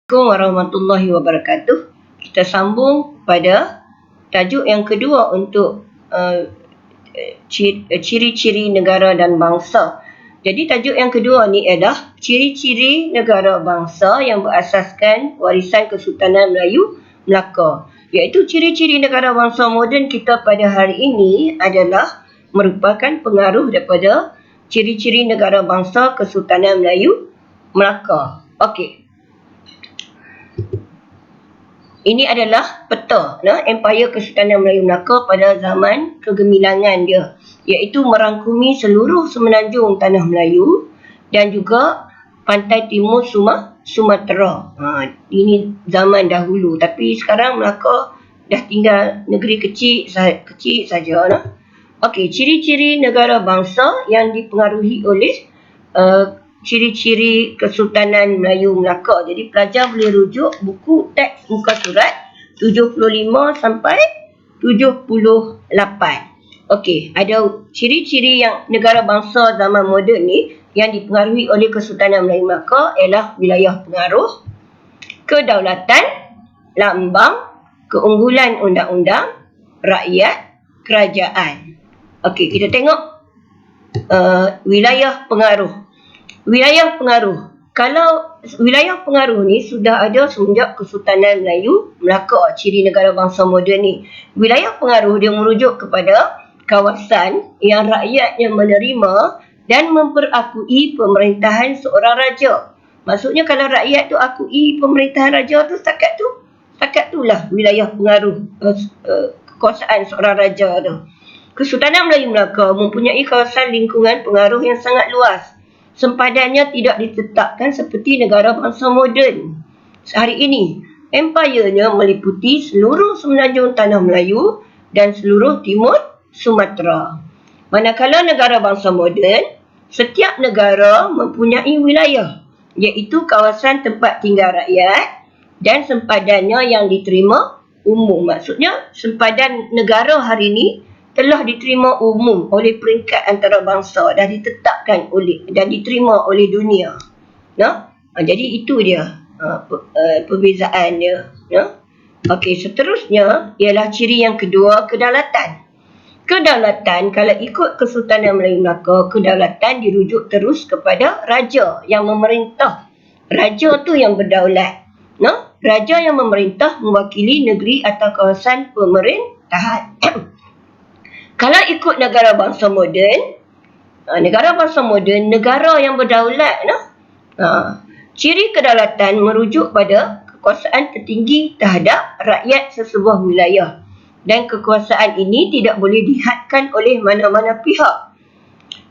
Assalamualaikum warahmatullahi wabarakatuh. Kita sambung pada tajuk yang kedua untuk ciri-ciri negara dan bangsa. Jadi tajuk yang kedua ni adalah ciri-ciri negara bangsa yang berasaskan warisan Kesultanan Melayu Melaka. Iaitu ciri-ciri negara bangsa moden kita pada hari ini adalah merupakan pengaruh daripada ciri-ciri negara bangsa Kesultanan Melayu Melaka. Okey. Ini adalah peta Empayar Kesultanan Melayu Melaka pada zaman kegemilangan dia, iaitu merangkumi seluruh semenanjung tanah Melayu dan juga pantai timur Sumatera. Ini zaman dahulu, tapi sekarang Melaka dah tinggal negeri kecil saja. Okey, ciri-ciri negara bangsa yang dipengaruhi oleh ciri-ciri Kesultanan Melayu Melaka. Jadi pelajar boleh rujuk buku teks muka surat 75 sampai 78. Okey, ada ciri-ciri yang negara bangsa zaman moden ni yang dipengaruhi oleh Kesultanan Melayu Melaka ialah wilayah pengaruh, kedaulatan, lambang, keunggulan undang-undang, rakyat, kerajaan. Okey, kita tengok wilayah pengaruh. Wilayah pengaruh. Kalau wilayah pengaruh ni sudah ada semenjak Kesultanan Melayu Melaka, ciri negara bangsa moden ni. Wilayah pengaruh dia merujuk kepada kawasan yang rakyatnya menerima dan memperakui pemerintahan seorang raja. Maksudnya kalau rakyat tu akui pemerintahan raja tu, setakat itulah wilayah pengaruh kekuasaan seorang raja tu. Kesultanan Melayu Melaka mempunyai kawasan lingkungan pengaruh yang sangat luas. Sempadannya tidak ditetapkan seperti negara bangsa moden sehari ini. Empayarnya meliputi seluruh semenanjung tanah Melayu dan seluruh timur Sumatera. Manakala negara bangsa moden, setiap negara mempunyai wilayah, iaitu kawasan tempat tinggal rakyat dan sempadannya yang diterima umum. Maksudnya sempadan negara hari ini telah diterima umum oleh peringkat antarabangsa, dah ditetapkan dan diterima oleh dunia. Jadi itu dia perbezaan dia. Okey, seterusnya ialah ciri yang kedua, kedaulatan. Kedaulatan, kalau ikut Kesultanan Melayu Melaka, kedaulatan dirujuk terus kepada raja yang memerintah. Raja tu yang berdaulat. Raja yang memerintah mewakili negeri atau kawasan pemerintahan. Kalau ikut negara bangsa moden, negara yang berdaulat. Ciri kedaulatan merujuk pada kekuasaan tertinggi terhadap rakyat sesebuah wilayah. Dan kekuasaan ini tidak boleh dihadkan oleh mana-mana pihak.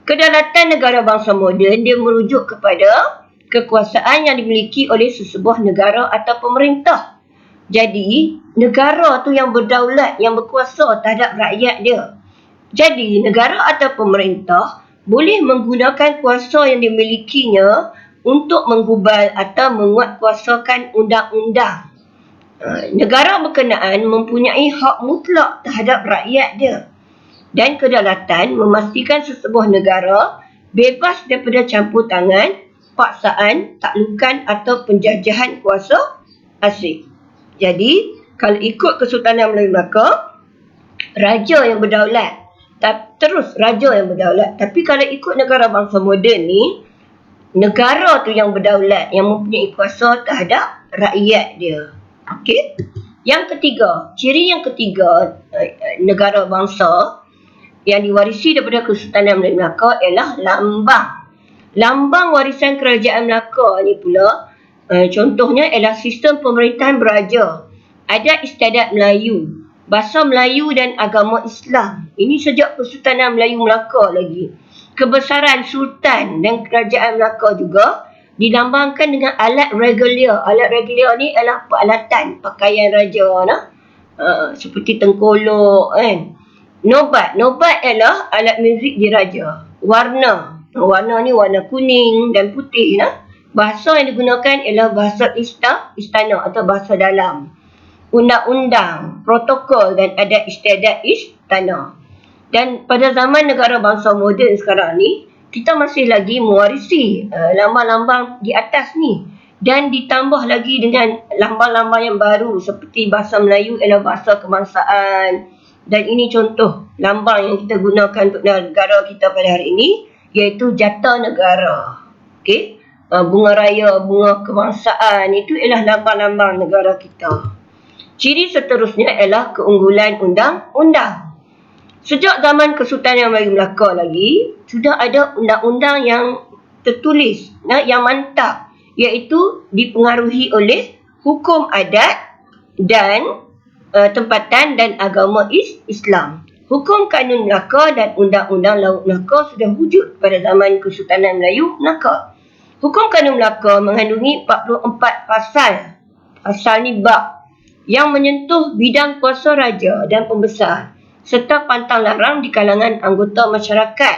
Kedaulatan negara bangsa moden dia merujuk kepada kekuasaan yang dimiliki oleh sesebuah negara atau pemerintah. Jadi, negara tu yang berdaulat, yang berkuasa terhadap rakyat dia. Jadi, negara atau pemerintah boleh menggunakan kuasa yang dimilikinya untuk menggubal atau menguatkuasakan undang-undang. Negara berkenaan mempunyai hak mutlak terhadap rakyat dia. Dan kedaulatan memastikan sesebuah negara bebas daripada campur tangan, paksaan, taklukan atau penjajahan kuasa asing. Jadi, kalau ikut Kesultanan Melayu Melaka, raja yang berdaulat. Tapi kalau ikut negara bangsa moden ni, negara tu yang berdaulat, yang mempunyai kuasa terhadap rakyat dia. Okey. Yang ketiga, ciri yang ketiga negara bangsa yang diwarisi daripada Kesultanan Melayu Melaka ialah lambang. Lambang warisan kerajaan Melaka ni pula, contohnya ialah sistem pemerintahan beraja, adat istiadat Melayu, bahasa Melayu dan agama Islam. Ini sejak Kesultanan Melayu Melaka lagi. Kebesaran Sultan dan Kerajaan Melaka juga dilambangkan dengan alat regalia. Alat regalia ni adalah peralatan pakaian raja. Seperti tengkolok kan. Nobat ialah alat muzik diraja. Warna ni warna kuning dan putih. Bahasa yang digunakan ialah bahasa istana atau bahasa dalam. Undang-undang, protokol dan adat istiadat istana. Dan pada zaman negara bangsa moden sekarang ni, kita masih lagi mewarisi lambang-lambang di atas ni. Dan ditambah lagi dengan lambang-lambang yang baru seperti bahasa Melayu ialah bahasa kebangsaan. Dan ini contoh lambang yang kita gunakan untuk negara kita pada hari ini, iaitu Jata Negara. Okey, bunga raya, bunga kebangsaan, itu ialah lambang-lambang negara kita. Ciri seterusnya ialah keunggulan undang-undang. Sejak zaman Kesultanan Melayu Melaka lagi, sudah ada undang-undang yang tertulis, yang mantap, iaitu dipengaruhi oleh hukum adat dan tempatan dan agama Islam. Hukum Kanun Melaka dan Undang-Undang Laut Melaka sudah wujud pada zaman Kesultanan Melayu Melaka. Hukum Kanun Melaka mengandungi 44 pasal. Pasal ni bab yang menyentuh bidang kuasa raja dan pembesar serta pantang larang di kalangan anggota masyarakat.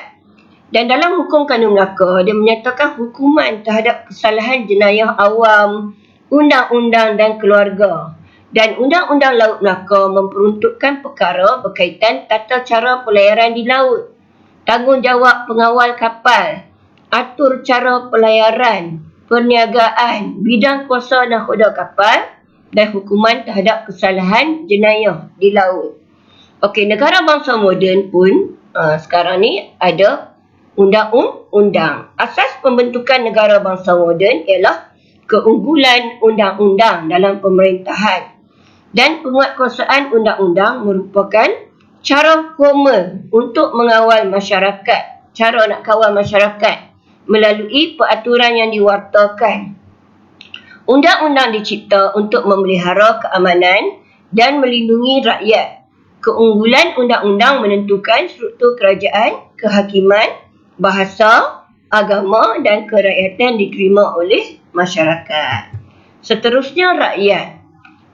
Dan dalam Hukum Kanun Melaka, dia menyatakan hukuman terhadap kesalahan jenayah awam, undang-undang dan keluarga. Dan Undang-Undang Laut Melaka memperuntukkan perkara berkaitan tata cara pelayaran di laut, tanggungjawab pengawal kapal, atur cara pelayaran, perniagaan, bidang kuasa nakhoda kapal dan hukuman terhadap kesalahan jenayah di laut. Okey, negara bangsa moden pun sekarang ni ada undang-undang. Asas pembentukan negara bangsa moden ialah keunggulan undang-undang dalam pemerintahan. Dan penguatkuasaan undang-undang merupakan cara formal untuk mengawal masyarakat. Cara nak kawal masyarakat melalui peraturan yang diwartakan. Undang-undang dicipta untuk memelihara keamanan dan melindungi rakyat. Keunggulan undang-undang menentukan struktur kerajaan, kehakiman, bahasa, agama dan kerakyatan diterima oleh masyarakat. Seterusnya rakyat.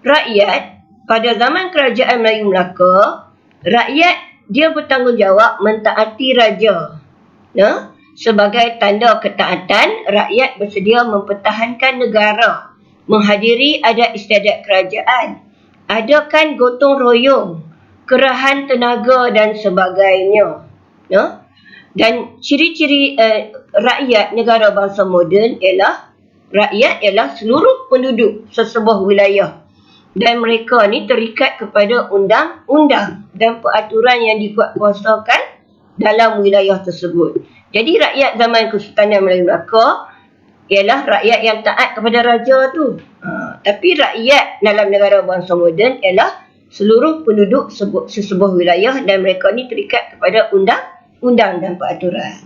Rakyat, pada zaman Kerajaan Melayu Melaka, rakyat dia bertanggungjawab mentaati raja. Sebagai tanda ketaatan, rakyat bersedia mempertahankan negara, menghadiri adat istiadat kerajaan, adakan gotong royong, kerahan tenaga dan sebagainya. Dan ciri-ciri rakyat negara bangsa moden ialah rakyat ialah seluruh penduduk sesebuah wilayah. Dan mereka ni terikat kepada undang-undang dan peraturan yang dikuatkuasakan dalam wilayah tersebut. Jadi rakyat zaman Kesultanan Melayu Melaka ialah rakyat yang taat kepada raja tu. Tapi rakyat dalam negara bangsa moden ialah seluruh penduduk sesebuah wilayah dan mereka ni terikat kepada undang-undang dan peraturan.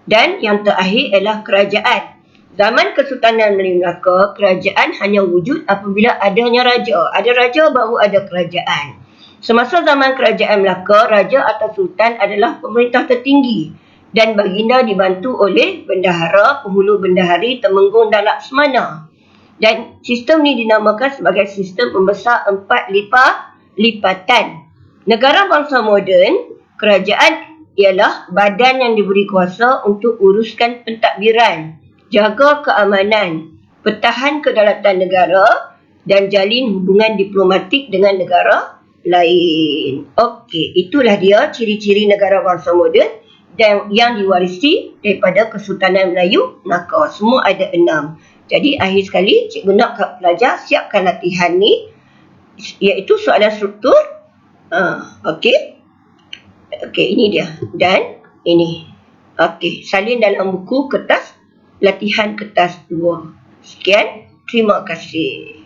Dan yang terakhir ialah kerajaan. Zaman Kesultanan Melayu Melaka, kerajaan hanya wujud apabila adanya raja. Ada raja baru ada kerajaan. Semasa zaman Kerajaan Melaka, raja atau sultan adalah pemerintah tertinggi dan baginda dibantu oleh bendahara, penghulu bendahari, temenggung dan laksmana. Dan sistem ni dinamakan sebagai sistem pembesar 4 lipatan. Negara bangsa moden, kerajaan ialah badan yang diberi kuasa untuk uruskan pentadbiran, jaga keamanan, pertahan kedaulatan negara dan jalin hubungan diplomatik dengan negara lain. Okey, itulah dia ciri-ciri negara bangsa moden dan yang diwarisi daripada Kesultanan Melayu Melaka. Semua ada 6. Jadi akhir sekali cikgu nak kat pelajar siapkan latihan ni, iaitu soalan struktur. Okey. Okey, ini dia. Dan ini. Okey, salin dalam buku kertas latihan kertas 2. Sekian, terima kasih.